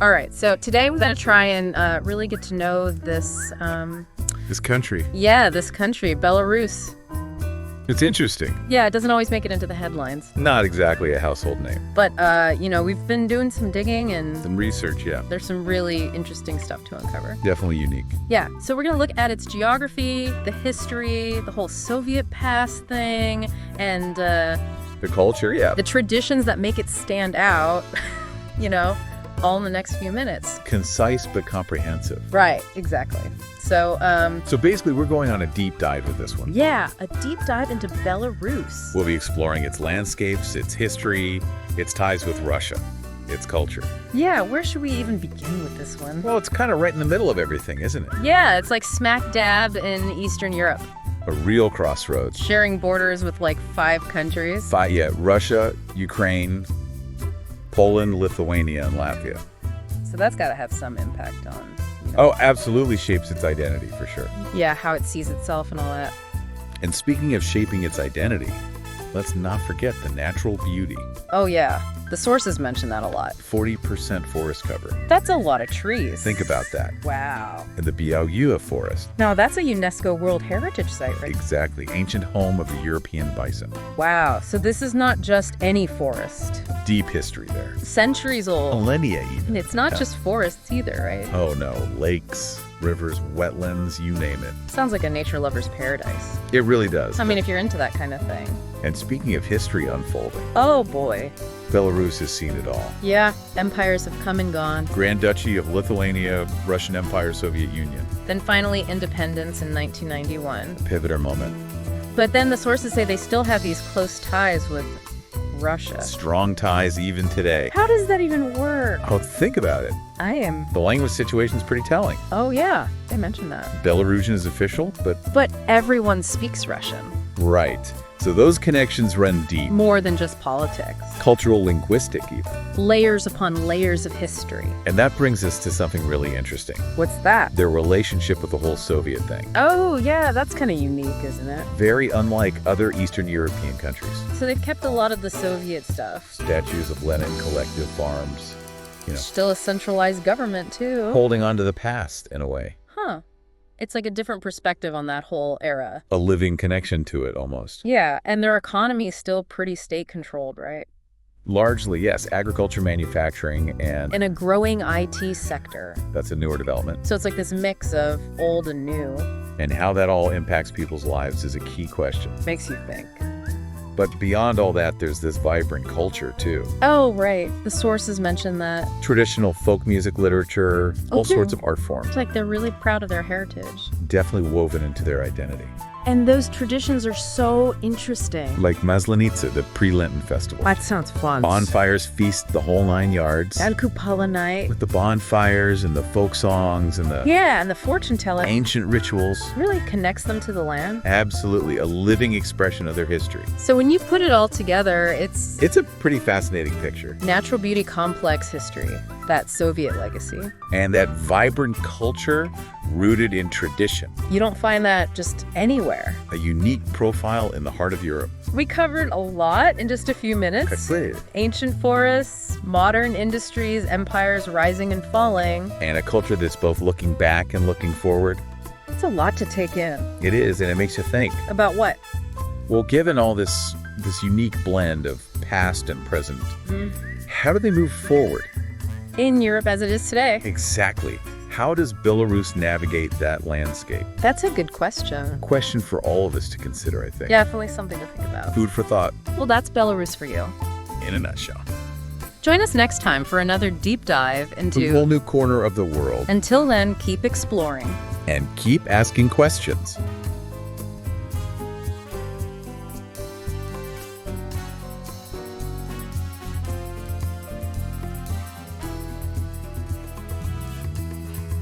All right, so today we're going to try and really get to know this... This country. Yeah, this country, Belarus. It's interesting. Yeah, it doesn't always make it into the headlines. Not exactly a household name. But, we've been doing some digging and... Some research, yeah. There's some really interesting stuff to uncover. Definitely unique. Yeah, so we're going to look at its geography, the history, the whole Soviet past thing, and... the culture, yeah. The traditions that make it stand out, all in the next few minutes. Concise but comprehensive. Right, exactly. So basically we're going on a deep dive with this one. Yeah, a deep dive into Belarus. We'll be exploring its landscapes, its history, its ties with Russia, its culture. Yeah, where should we even begin with this one? Well, it's kind of right in the middle of everything, isn't it? Yeah, it's like smack dab in Eastern Europe. A real crossroads. Sharing borders with like 5 countries. Russia, Ukraine, Poland, Lithuania, and Latvia. So that's got to have some impact on... Oh, absolutely shapes its identity, for sure. Yeah, how it sees itself and all that. And speaking of shaping its identity, let's not forget the natural beauty. Oh, yeah. The sources mention that a lot. 40% forest cover. That's a lot of trees. Think about that. Wow. And the Białowieża Forest. Now, that's a UNESCO World Heritage Site, right? Exactly. Ancient home of the European bison. Wow. So this is not just any forest. Deep history there. Centuries old. Millennia even. And it's not just forests either, right? Oh, no. Lakes, rivers, wetlands, you name it. Sounds like a nature lover's paradise. It really does. I mean, if you're into that kind of thing. And speaking of history unfolding. Oh, boy. Belarus has seen it all. Yeah, empires have come and gone. Grand Duchy of Lithuania, Russian Empire, Soviet Union. Then finally independence in 1991. Pivotal moment. But then the sources say they still have these close ties with Russia. Strong ties even today. How does that even work? Oh, think about it. The language situation is pretty telling. Oh, yeah. They mentioned that. Belarusian is official, But everyone speaks Russian. Right. So those connections run deep. More than just politics. Cultural, linguistic even. Layers upon layers of history. And that brings us to something really interesting. What's that? Their relationship with the whole Soviet thing. Oh, yeah, that's kind of unique, isn't it? Very unlike other Eastern European countries. So they've kept a lot of the Soviet stuff. Statues of Lenin, collective farms, Still a centralized government, too. Holding on to the past, in a way. Huh. It's like a different perspective on that whole era. A living connection to it, almost. Yeah, and their economy is still pretty state-controlled, right? Largely, yes. Agriculture, manufacturing, and a growing IT sector. That's a newer development. So it's like this mix of old and new. And how that all impacts people's lives is a key question. Makes you think. But beyond all that, there's this vibrant culture, too. Oh, right. The sources mention that. Traditional folk music, literature, all sorts of art forms. It's like they're really proud of their heritage. Definitely woven into their identity. And those traditions are so interesting. Like Maslenitsa, the pre-Lenten festival. That sounds fun. Bonfires feast the whole 9 yards. And Kupala night. With the bonfires and the folk songs and the... Yeah, and the fortune teller. Ancient rituals. Really connects them to the land. Absolutely. A living expression of their history. So when you put it all together, it's a pretty fascinating picture. Natural beauty complex history. That Soviet legacy. And that vibrant culture rooted in tradition. You don't find that just anywhere. A unique profile in the heart of Europe. We covered a lot in just a few minutes. Ancient forests, modern industries, empires rising and falling. And a culture that's both looking back and looking forward. It's a lot to take in. It is, and it makes you think. About what? Well, given all this unique blend of past and present, how do they move forward? In Europe as it is today. Exactly. How does Belarus navigate that landscape? That's a good question. Question for all of us to consider, I think. Definitely something to think about. Food for thought. Well, that's Belarus for you. In a nutshell. Join us next time for another deep dive into a whole new corner of the world. Until then, keep exploring. And keep asking questions.